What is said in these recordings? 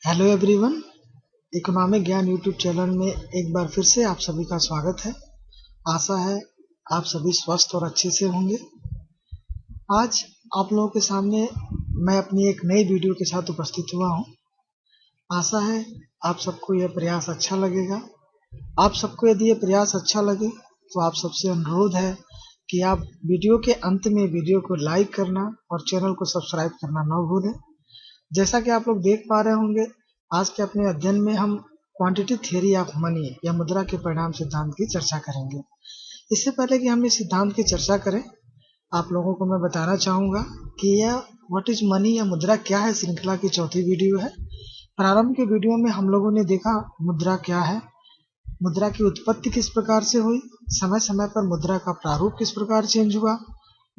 Hello everyone, economic ज्ञान YouTube channel में एक बार फिर से आप सभी का स्वागत है। आशा है आप सभी स्वस्थ और अच्छे से होंगे। आज आप लोगों के सामने मैं अपनी एक नई वीडियो के साथ उपस्थित हुआ हूं। आशा है आप सबको यह प्रयास अच्छा लगेगा। आप सबको यदि ये प्रयास अच्छा लगे तो आप सबसे अनुरोध है कि आप वीडियो के अंत में वीडियो को लाइक करना और चैनल को सब्सक्राइब करना न भूलें। जैसा कि आप लोग देख पा रहे होंगे, आज के अपने अध्ययन में हम क्वांटिटी थ्योरी ऑफ मनी या मुद्रा के परिणाम सिद्धांत की चर्चा करेंगे। इससे पहले कि हम इस सिद्धांत की चर्चा करें, आप लोगों को मैं बताना चाहूंगा कि यह व्हाट इज मनी या मुद्रा क्या है श्रृंखला की चौथी वीडियो है। प्रारंभ के वीडियो में हम लोगों ने देखा मुद्रा क्या है, मुद्रा की उत्पत्ति किस प्रकार से हुई, समय समय पर मुद्रा का प्रारूप किस प्रकार चेंज हुआ,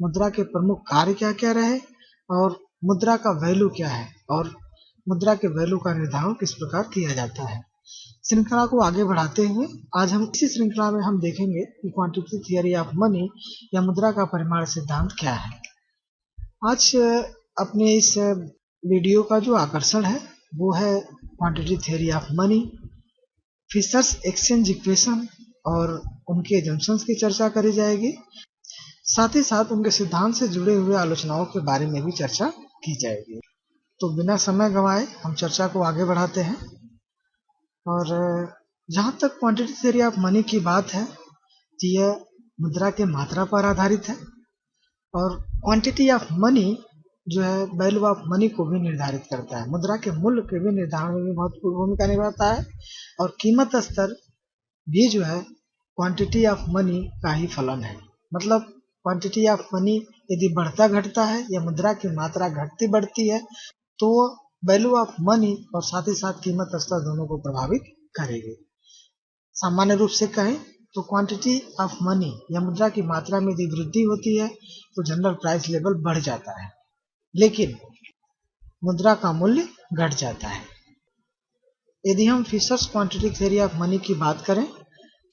मुद्रा के प्रमुख कार्य क्या क्या रहे और मुद्रा का वैल्यू क्या है और मुद्रा के वैल्यू का निर्धारण किस प्रकार किया जाता है। श्रृंखला को आगे बढ़ाते हुए आज हम इसी श्रृंखला में हम देखेंगे कि क्वांटिटी थ्योरी ऑफ मनी या मुद्रा का परिमाण सिद्धांत क्या है। आज अपने इस वीडियो का जो आकर्षण है वो है quantity theory of money, Fisher's exchange equation और उनके एजम्पशंस की चर्चा करी जाएगी। साथ ही साथ उनके सिद्धांत से जुड़े हुए आलोचनाओं के बारे में भी चर्चा की जाएगी। तो बिना समय गंवाए हम चर्चा को आगे बढ़ाते हैं। और जहां तक क्वांटिटी थ्योरी ऑफ मनी की बात है तो यह मुद्रा के मात्रा पर आधारित है और क्वांटिटी ऑफ मनी जो है वैल्यू ऑफ मनी को भी निर्धारित करता है, मुद्रा के मूल्य के भी निर्धारण में भी महत्वपूर्ण भूमिका निभाता है और कीमत स्तर भी जो है क्वांटिटी ऑफ मनी का ही फलन है। मतलब क्वांटिटी ऑफ मनी यदि बढ़ता घटता है या मुद्रा की मात्रा घटती बढ़ती है तो वैल्यू ऑफ मनी और साथ ही साथ कीमत स्तर दोनों को प्रभावित करेगी। सामान्य रूप से कहें तो क्वांटिटी ऑफ मनी या मुद्रा की मात्रा में यदि वृद्धि होती है तो जनरल प्राइस लेवल बढ़ जाता है, लेकिन मुद्रा का मूल्य घट जाता है। यदि हम Fisher's quantity theory of money की बात करें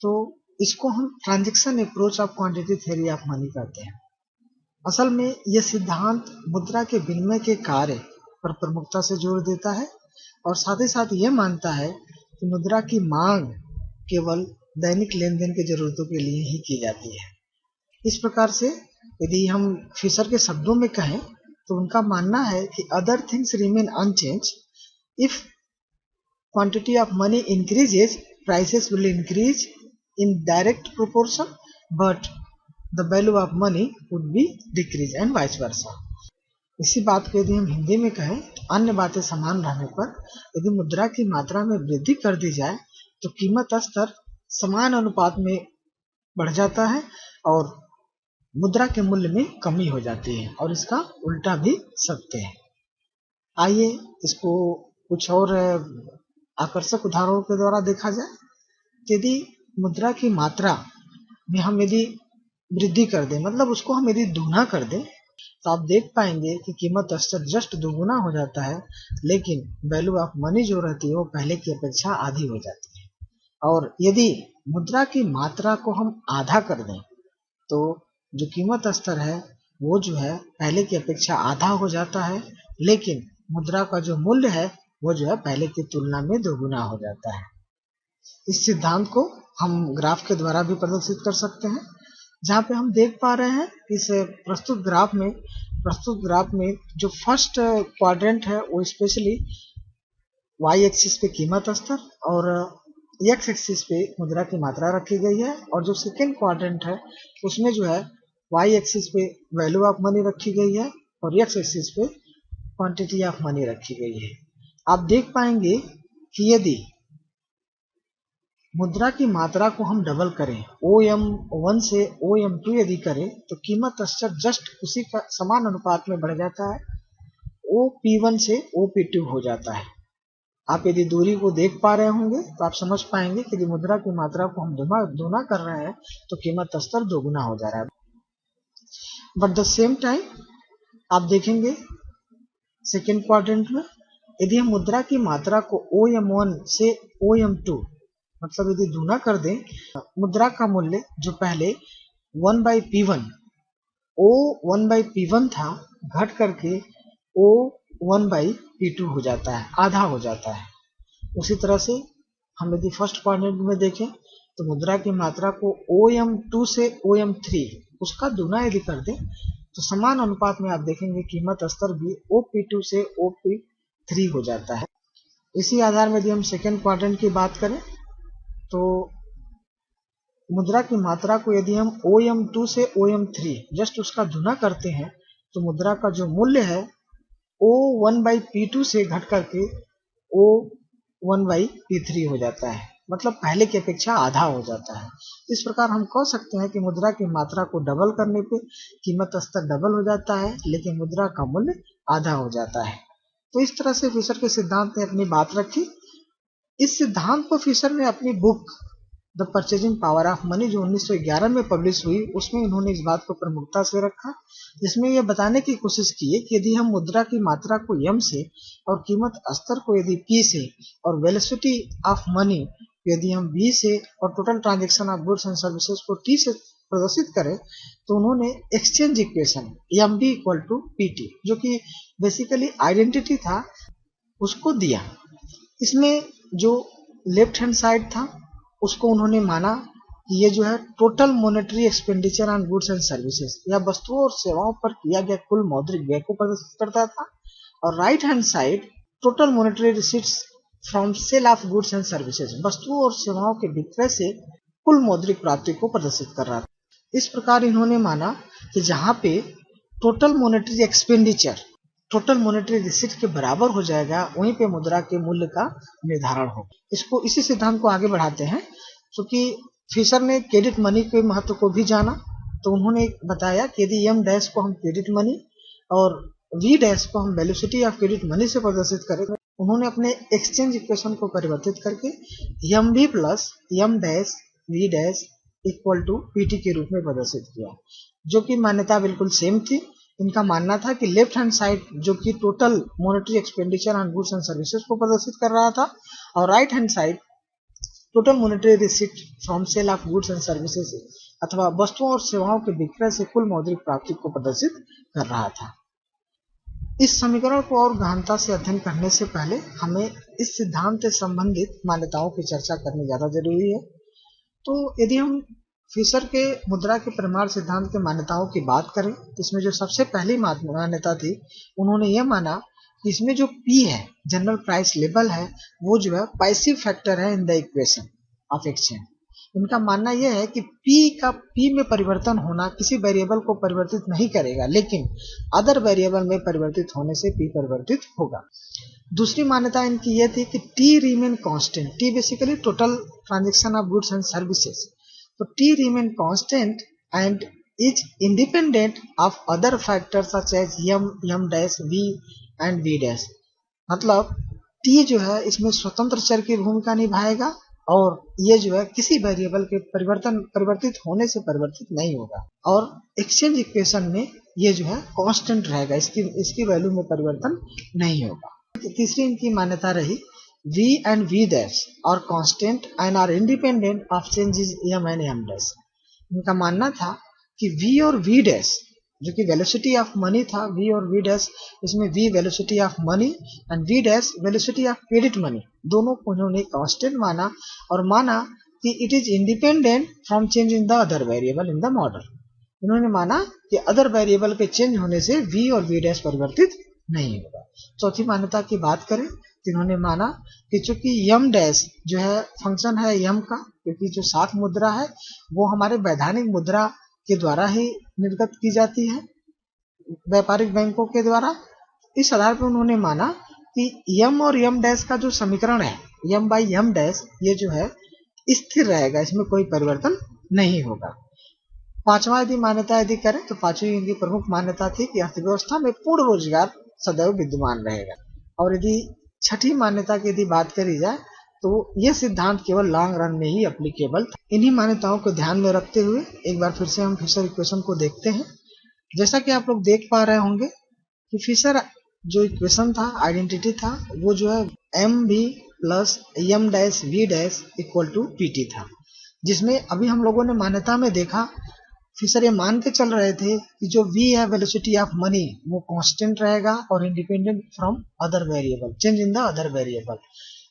तो इसको हम transaction approach of quantity theory of money कहते हैं। असल में यह सिद्धांत मुद्रा के विनिमय के कार्य पर प्रमुखता से जोर देता है और साथ ही साथ ये मानता है कि मुद्रा की मांग केवल दैनिक लेन देन की जरूरतों के लिए ही की जाती है। इस प्रकार से यदि हम फिशर के शब्दों में कहें तो उनका मानना है कि other things remain unchange, if quantity of money increases prices will increase in direct proportion but the value of money would be decrease and vice versa। इसी बात को यदि हम हिंदी में कहें तो अन्य बातें समान रहने पर यदि मुद्रा की मात्रा में वृद्धि कर दी जाए तो कीमत स्तर समान अनुपात में बढ़ जाता है और मुद्रा के मूल्य में कमी हो जाती है और इसका उल्टा भी सकते हैं। आइए इसको कुछ और आकर्षक उदाहरणों के द्वारा देखा जाए। यदि मुद्रा की मात्रा में हम यदि वृद्धि कर दें, मतलब उसको हम यदि दोगुना कर दें, तो आप देख पाएंगे कि कीमत स्तर जस्ट दोगुना हो जाता है, लेकिन वैल्यू ऑफ मनी जो रहती है वो पहले की अपेक्षा आधी हो जाती है। और यदि मुद्रा की मात्रा को हम आधा कर दें तो जो कीमत स्तर है वो जो है पहले की अपेक्षा आधा हो जाता है, लेकिन मुद्रा का जो मूल्य है वो जो है पहले की तुलना में दोगुना हो जाता है। इस सिद्धांत को हम ग्राफ के द्वारा भी प्रदर्शित कर सकते हैं, जहाँ पे हम देख पा रहे हैं इस प्रस्तुत ग्राफ में जो फर्स्ट क्वाड्रेंट है वो स्पेशली वाई एक्सिस पे कीमत स्तर और एक्स एक्सिस पे मुद्रा की मात्रा रखी गई है और जो सेकेंड क्वाड्रेंट है उसमें जो है वाई एक्सिस पे वैल्यू ऑफ मनी रखी गई है और एक्स एक्सिस पे क्वांटिटी ऑफ मनी रखी गई है। आप देख पाएंगे कि यदि मुद्रा की मात्रा को हम डबल करें, OM1 से OM2 यदि करें तो कीमत स्तर जस्ट उसी का समान अनुपात में बढ़ जाता है, OP1 से OP2 हो जाता है। आप यदि दूरी को देख पा रहे होंगे तो आप समझ पाएंगे कि यदि मुद्रा की मात्रा को हम दोगुना कर रहे हैं तो कीमत स्तर दोगुना हो जा रहा है। बट द सेम टाइम आप देखेंगे सेकेंड क्वाड्रेंट में यदि हम मुद्रा की मात्रा को OM1 से OM2 मतलब यदि दूना कर दें, मुद्रा का मूल्य जो पहले 1/P1 था घट करके 1/P2 हो जाता है, आधा हो जाता है। उसी तरह से हम यदि फर्स्ट क्वाड्रेंट में देखें तो मुद्रा की मात्रा को OM2 से OM3 उसका दुना यदि कर दें तो समान अनुपात में आप देखेंगे कीमत स्तर भी OP2 से OP3 हो जाता है। इसी आधार में यदि हम सेकेंड क्वाड्रेंट की बात करें तो मुद्रा की मात्रा को यदि हम OM2 से OM3 जस्ट उसका गुना करते हैं तो मुद्रा का जो मूल्य है O1/P2 से घट करके O1/P3 हो जाता है, मतलब पहले की अपेक्षा आधा हो जाता है। इस प्रकार हम कह सकते हैं कि मुद्रा की मात्रा को डबल करने पे कीमत स्तर डबल हो जाता है, लेकिन मुद्रा का मूल्य आधा हो जाता है। तो इस तरह से फिशर के सिद्धांत ने अपनी बात रखी। इस सिद्धांत को फिशर ने अपनी book the purchasing power of money जो 1911 में पब्लिश हुई उसमें इन्होंने इस बात को प्रमुखता से रखा, जिसमें यह बताने की कोशिश की है कि यदि हम मुद्रा की मात्रा को M से और कीमत स्तर को यदि P से और वेलोसिटी ऑफ मनी यदि हम V से और total transaction of goods and services को T से प्रदर्शित करें तो उन्होंने exchange equation MB equal to PT जो कि बेसिकली आइडेंटिटी था उसको दिया। इसमें जो लेफ्ट हैंड साइड था उसको उन्होंने माना कि ये जो है total monetary expenditure on goods and services या वस्तुओं और सेवाओं पर किया गया कुल मौद्रिक व्यय को प्रदर्शित करता था, और right hand side total monetary receipts from sale of goods and services वस्तुओं और सेवाओं के विक्रय से कुल मौद्रिक प्राप्ति को प्रदर्शित कर रहा था। इस प्रकार इन्होंने माना कि जहां पे total monetary expenditure total monetary receipt के बराबर हो जाएगा वहीं पे मुद्रा के मूल्य का निर्धारण हो। इसको इसी सिद्धांत को आगे बढ़ाते हैं क्योंकि फिशर ने क्रेडिट मनी के महत्व को भी जाना, तो उन्होंने बताया कि यदि M डैश को हम क्रेडिट मनी और V डैश को हम वेलोसिटी ऑफ क्रेडिट मनी से प्रदर्शित करें, उन्होंने अपने एक्सचेंज इक्वेशन को परिवर्तित करके MV plus M dash V dash equal to PT के रूप में प्रदर्शित किया, जो कि मान्यता बिल्कुल सेम थी। इनका मानना था कि लेफ्ट हैंड साइड जो कि total monetary expenditure on goods and services को प्रदर्शित कर रहा था और right hand side total monetary receipt from sale of goods and services अथवा वस्तुओं और सेवाओं के विक्रय से कुल मौद्रिक प्राप्ति को प्रदर्शित कर रहा था। इस समीकरण को और गहनता से अध्ययन करने से पहले हमें इस सिद्धांत से संबंधित मान्यताओं की चर्चा करनी ज्यादा जरूरी है। तो यदि हम फिशर के मुद्रा के परिमाण सिद्धांत के मान्यताओं की बात करें तो इसमें जो सबसे पहली मान्यता थी, उन्होंने यह माना कि इसमें जो P है जनरल प्राइस लेवल है वो जो है पैसिव फैक्टर है in the equation of exchange. उनका मानना यह है कि P में परिवर्तन होना किसी वेरिएबल को परिवर्तित नहीं करेगा, लेकिन अदर वेरिएबल में परिवर्तित होने से P परिवर्तित होगा। दूसरी मान्यता इनकी यह थी कि T remain constant. T basically total transaction of goods and services, तो T remain constant and is independent of other factors such as M dash V and V dash। मतलब T जो है इसमें स्वतंत्र चर की भूमिका निभाएगा और ये जो है किसी वेरिएबल के परिवर्तित होने से परिवर्तित नहीं होगा, और एक्सचेंज इक्वेशन में ये जो है कांस्टेंट रहेगा, इसकी वैल्यू में परिवर्तन नहीं होगा। तीसरी इनकी मान्यता रही V and V dash are constant and are independent of changes M and M dash। इनका मानना था कि V और V dash जो कि वेलोसिटी ऑफ मनी था, V और V dash इसमें V velocity of money and V dash velocity of credit money, दोनों को उन्होंने कांस्टेंट माना और माना कि it is independent from change in the other variable in the model. इन्होंने माना कि अदर वेरिएबल के चेंज होने से V और V dash परिवर्तित नहीं होगा। चौथी मान्यता की बात करें तो इन्होंने माना कि चूंकि M डैश जो है फंक्शन है M का, क्योंकि जो साख मुद्रा है वो हमारे वैधानिक मुद्रा के द्वारा ही निर्गत की जाती है व्यापारिक बैंकों के द्वारा। इस आधार पर उन्होंने माना कि M और M डैश का जो समीकरण है M by M डैश ये जो है स्थिर रहेगा, इसमें कोई परिवर्तन नहीं होगा। पांचवा यदि मान्यता यदि करें तो पांचवी इनकी प्रमुख मान्यता थी कि अर्थव्यवस्था में पूर्ण रोजगार सदैव विद्यमान रहेगा। और यदि छठी मान्यता की यदि बात करी जाए तो यह सिद्धांत केवल लॉन्ग रन में ही एप्लीकेबल था। इन्हीं मान्यताओं को ध्यान में रखते हुए एक बार फिर से हम फिशर इक्वेशन को देखते हैं। जैसा कि आप लोग देख पा रहे होंगे कि फिशर जो इक्वेशन था, आइडेंटिटी था, वो जो है MV plus M dash V dash equal to PT था, जिसमें अभी हम लोगों ने मान्यता में देखा फिशर ये मान के चल रहे थे कि जो v है वेलोसिटी ऑफ मनी वो कांस्टेंट रहेगा और independent from other variable, change in the other variable.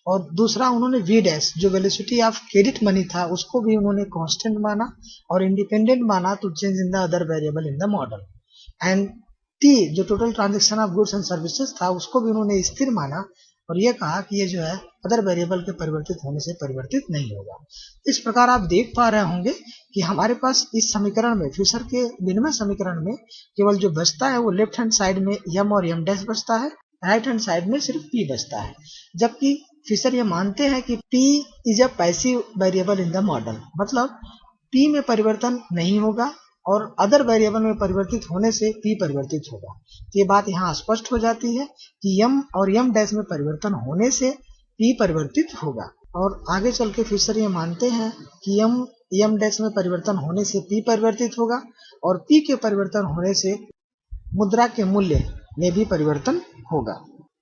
और दूसरा उन्होंने v डैश जो वेलोसिटी ऑफ क्रेडिट मनी था उसको भी उन्होंने कांस्टेंट माना और इंडिपेंडेंट माना to change in the other variable in the model. And t जो total transaction of goods and services था उसको भी उन्होंने स्थिर माना और ये कहा कि ये जो है अदर वेरिएबल के परिवर्तित होने से परिवर्तित नहीं होगा। इस प्रकार आप देख पा रहे होंगे कि हमारे पास इस समीकरण में, फिशर के विनिमय समीकरण में, केवल जो बचता है वो लेफ्ट हैंड साइड में m और m डैश बचता है, राइट हैंड साइड में सिर्फ p बचता है। जबकि फिशर ये मानते हैं कि p is a passive variable in the model, मतलब p में परिवर्तन नहीं होगा और अदर वेरिएबल में परिवर्तित होने से p परिवर्तित होगा। ये बात यहाँ स्पष्ट हो जाती है कि m और m डैश में परिवर्तन होने से p परिवर्तित होगा। और आगे चल के फिशर ये मानते हैं कि m डैश में परिवर्तन होने से p परिवर्तित होगा और p के परिवर्तन होने से मुद्रा के मूल्य में भी परिवर्तन होगा।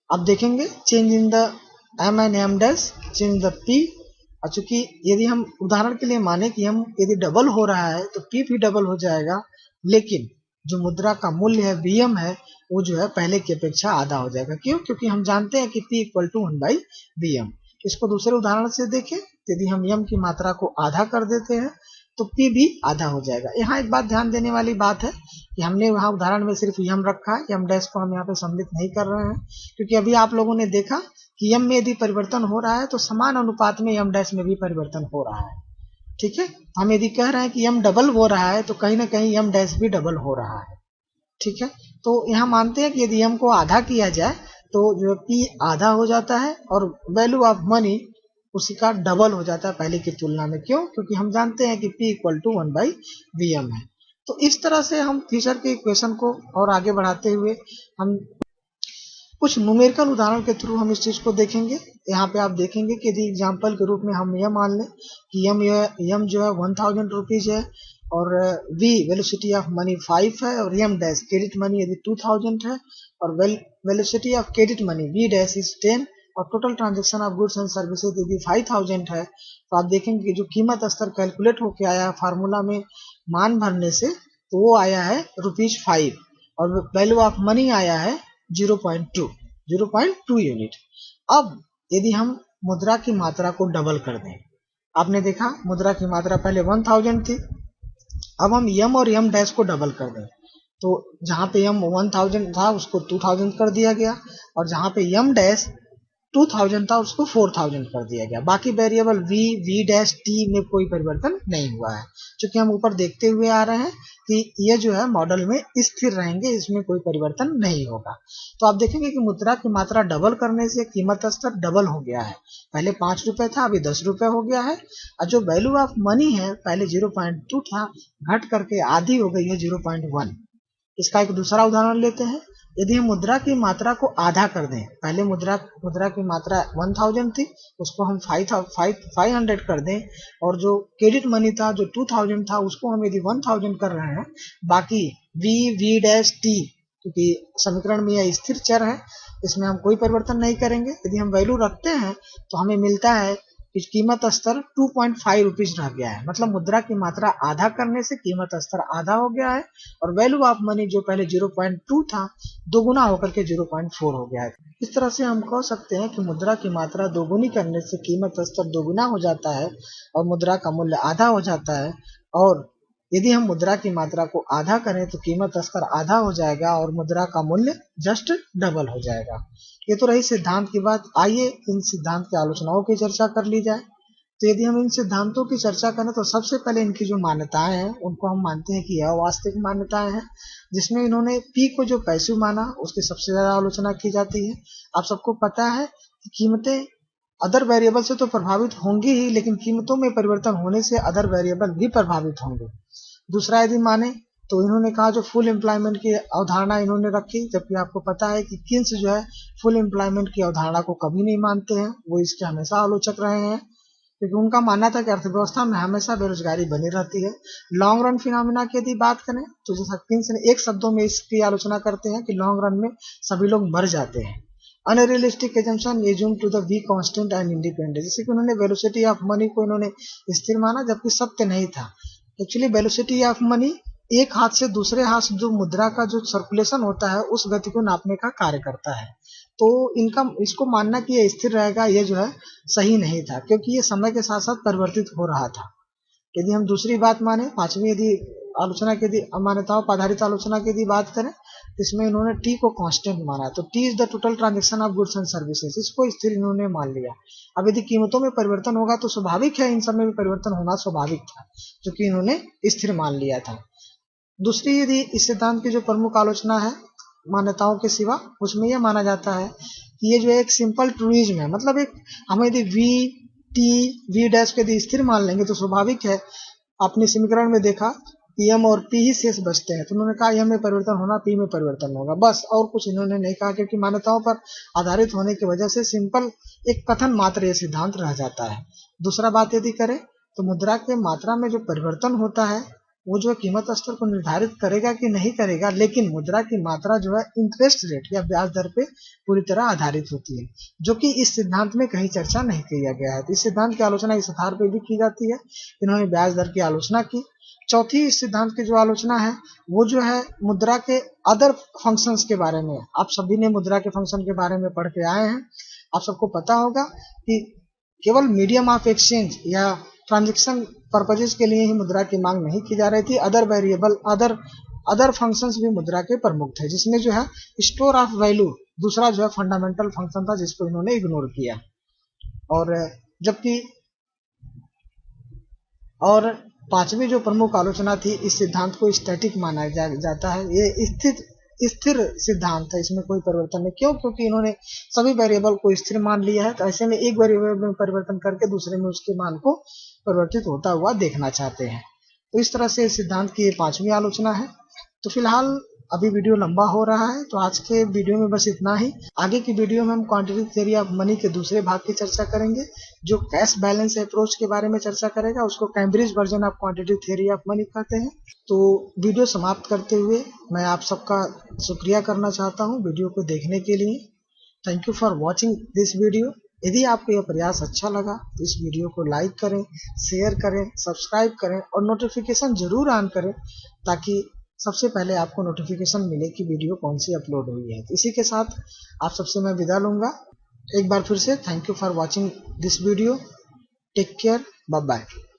अब देखेंगे change in the m and m dash, change the p। चूंकि यदि हम उदाहरण के लिए माने कि हम यदि डबल हो रहा है तो p भी डबल हो जाएगा, लेकिन जो मुद्रा का मूल्य है bm है वो जो है पहले की अपेक्षा आधा हो जाएगा। क्यों? क्योंकि हम जानते हैं कि p इक्वल टू 1/bm। इसको दूसरे उदाहरण से देखें, यदि हम m की मात्रा को आधा कर देते हैं तो p भी आधा हो जाएगा। यहाँ एक बात ध्यान देने वाली बात है कि हमने वहाँ उदाहरण में सिर्फ m रखा है, m डैश को हम यहाँ पे सम्मिलित नहीं कर रहे हैं, क्योंकि अभी आप लोगों ने देखा कि m में यदि परिवर्तन हो रहा है तो समान अनुपात में m डैश में भी परिवर्तन हो रहा है। ठीक है, हम यदि कह रहे हैं कि m डबल हो रहा है तो कहीं ना कहीं m डैश भी डबल हो रहा है। ठीक है, तो यहाँ मानते हैं कि यदि m को आधा किया जाए तो जो p आधा हो जाता है और वैल्यू ऑफ मनी उसी का डबल हो जाता है पहले की तुलना में। क्यों? क्योंकि हम जानते हैं कि p इक्वल टू 1/bm है। तो इस तरह से हम फिशर के इक्वेशन को और आगे बढ़ाते हुए हम कुछ न्यूमेरिकल उदाहरण के थ्रू हम इस चीज को देखेंगे। यहाँ पे आप देखेंगे कि यदि एग्जाम्पल के रूप में हम यह मान लें कि यम जो है 1000 रुपीज है और v वेलोसिटी ऑफ मनी 5 है और m डैश क्रेडिट मनी यदि 2000 है और velocity of credit money v dash is 10 और total transaction of goods and services यदि 5000 है, तो आप देखेंगे कि जो कीमत स्तर कैलकुलेट होके आया है फार्मूला में मान भरने से, तो वो आया है ₹5 और वैल्यू ऑफ मनी आया है 0.2 यूनिट। अब यदि हम मुद्रा की मात्रा को डबल कर दें, आपने देखा मुद्रा की मात्रा पहले 1000 थी, अब हम m और m डैश को डबल कर दें तो जहां पे m 1000 था उसको 2000 कर दिया गया और जहां पे m डैश 2000 था उसको 4000 कर दिया गया। बाकी वेरिएबल v डैश t में कोई परिवर्तन नहीं हुआ है, क्योंकि हम ऊपर देखते हुए आ रहे हैं कि ये जो है मॉडल में स्थिर रहेंगे, इसमें कोई परिवर्तन नहीं होगा। तो आप देखेंगे कि मुद्रा की मात्रा डबल करने से कीमत स्तर डबल हो गया है, पहले 5 रुपए था अभी 10 रुपए हो गया है और जो वैल्यू ऑफ मनी है पहले 0.2 था घट करके आधी हो गई है 0.1। इसका एक दूसरा उदाहरण लेते हैं। यदि हम मुद्रा की मात्रा को आधा कर दें, पहले मुद्रा की मात्रा 1000 थी उसको हम 500 कर दें और जो क्रेडिट मनी था जो 2000 था उसको हम यदि 1000 कर रहे हैं, बाकी v डैश t क्योंकि समीकरण में यह स्थिर चर है इसमें हम कोई परिवर्तन नहीं करेंगे, यदि हम वैल्यू रखते हैं तो हमें मिलता है कि कीमत स्तर 2.5 रुपीज रह गया है। मतलब मुद्रा की मात्रा आधा करने से कीमत स्तर आधा हो गया है और वैल्यू ऑफ मनी जो पहले 0.2 था दोगुना होकर के 0.4 हो गया है। इस तरह से हम कह सकते हैं कि मुद्रा की मात्रा दोगुनी करने से कीमत स्तर दोगुना हो जाता है और मुद्रा का मूल्य आधा हो जाता है, और यदि हम मुद्रा की मात्रा को आधा करें तो कीमत स्तर आधा हो जाएगा और मुद्रा का मूल्य जस्ट डबल हो जाएगा। ये तो रही सिद्धांत की बात। आइए इन सिद्धांत की आलोचनाओं की चर्चा कर ली जाए। तो यदि हम इन सिद्धांतों की चर्चा करें तो सबसे पहले इनकी जो मान्यताएं हैं उनको हम मानते हैं कि यह वास्तविक मान्यताएं हैं, जिसमें इन्होंने पी को जो पैसिव माना उसकी सबसे ज्यादा आलोचना की जाती है। आप सबको पता है कि कीमतें अदर वेरिएबल से तो प्रभावित होंगी ही, लेकिन कीमतों में परिवर्तन होने से अदर वेरिएबल भी प्रभावित होंगे। दूसरा यदि माने तो इन्होंने कहा जो फुल एम्प्लॉयमेंट की अवधारणा इन्होंने रखी, जबकि आपको पता है कि किन्स जो है फुल एम्प्लॉयमेंट की अवधारणा को कभी नहीं मानते हैं, वो इसके हमेशा आलोचक रहे हैं, क्योंकि उनका मानना था कि अर्थव्यवस्था में हमेशा बेरोजगारी बनी रहती है। लॉन्ग रन फिनोमिना की यदि बात करें तो जैसा किन्स ने एक शब्दों में इसकी आलोचना करते हैं कि लॉन्ग रन में सभी लोग मर जाते हैं। Unrealistic assumption assume to the V constant and independent, जैसे कि उन्होंने वेलोसिटी ऑफ मनी को इन्होंने स्थिर माना जबकि सत्य नहीं था। एक्चुअली वेलोसिटी ऑफ मनी एक हाथ से दूसरे हाथ से जो मुद्रा का जो सर्कुलेशन होता है उस गति को नापने का कार्य करता है। तो इसको मानना कि ये स्थिर रहेगा, ये जो है सही नहीं था, क्योंकि ये समय के साथ साथ परिवर्तित हो रहा था। यदि हम दूसरी बात माने, पांचवी यदि आलोचना की यदि मान्यताओं पर आधारित आलोचना की यदि बात करें, तो इसमें इन्होंने टी को कांस्टेंट माना। तो T is the total transaction of goods and services, इसको स्थिर इन्होंने मान लिया। अब यदि कीमतों में परिवर्तन होगा तो स्वाभाविक है, इन सब में भी परिवर्तन होना स्वाभाविक था, जो कि इन्होंने स्थिर मान लिया था। दूसरी यदि इस सिद्धांत की जो प्रमुख आलोचना है मान्यताओं के सिवा, उसमें यह माना जाता है कि ये जो एक सिंपल ट्रूइज्म है, मतलब एक हम यदि वी टी वी डैश को यदि स्थिर मान लेंगे तो स्वाभाविक है, आपने समीकरण में देखा कि एम और पी ही शेष बचते हैं, तो उन्होंने कहा एम में परिवर्तन होना, पी में परिवर्तन होगा, बस और कुछ इन्होंने नहीं कहा, क्योंकि मान्यताओं पर आधारित होने की वजह से सिंपल एक कथन मात्र ये सिद्धांत रह जाता है। दूसरा बात यदि करें तो मुद्रा के मात्रा में जो परिवर्तन होता है वो जो कीमत स्तर को निर्धारित करेगा कि नहीं करेगा, लेकिन मुद्रा की मात्रा जो है इंटरेस्ट रेट या ब्याज दर पे पूरी तरह आधारित होती है, जो कि इस सिद्धांत में कहीं चर्चा नहीं किया गया है। तो इस सिद्धांत की आलोचना इस आधार पर भी की जाती है, इन्होंने ब्याज दर की आलोचना की। चौथी इस सिद्धांत की जो आलोचना है वो जो है मुद्रा के अदर फंक्शंस के बारे में। आप सभी ने मुद्रा के फंक्शन के बारे में पढ़ के आए हैं, आप सबको पता होगा कि केवल मीडियम ऑफ एक्सचेंज या ट्रांजैक्शन पर्पजेस के लिए ही मुद्रा की मांग नहीं की जा रही थी, अदर वेरिएबल अदर फंक्शंस भी मुद्रा के प्रमुख थे, जिसमें जो है स्टोर ऑफ वैल्यू दूसरा जो है फंडामेंटल फंक्शन था, जिसको इन्होंने इग्नोर किया। और जबकि और पांचवी जो प्रमुख आलोचना थी, इस सिद्धांत को स्टैटिक माना जाता है, ये स्थिर सिद्धांत है, इसमें कोई परिवर्तन नहीं। क्यों? क्योंकि इन्होंने सभी वेरिएबल को स्थिर मान लिया है, तो ऐसे में एक वेरिएबल में परिवर्तन करके दूसरे में उसके मान को परिवर्तित होता हुआ देखना चाहते हैं। तो इस तरह से सिद्धांत की ये पांचवी आलोचना है। तो फिलहाल अभी वीडियो लंबा हो रहा है, तो आज के वीडियो में बस इतना ही। आगे की वीडियो में हम क्वांटिटी थ्योरी ऑफ मनी के दूसरे भाग की चर्चा करेंगे, जो कैश बैलेंस अप्रोच के बारे में चर्चा करेगा, उसको Cambridge version of quantity theory of money कहते हैं। तो वीडियो समाप्त करते हुए मैं आप सबका शुक्रिया करना चाहता हूँ वीडियो को देखने के लिए। Thank you for watching this video. यदि आपको यह प्रयास अच्छा लगा तो इस वीडियो को लाइक करें, शेयर करें, सब्सक्राइब करें और नोटिफिकेशन जरूर ऑन करें, ताकि सबसे पहले आपको नोटिफिकेशन मिले कि वीडियो कौन सी अपलोड हुई है। तो इसी के साथ आप सबसे मैं विदा लूंगा। एक बार फिर से thank you for watching this video. Take care, bye bye.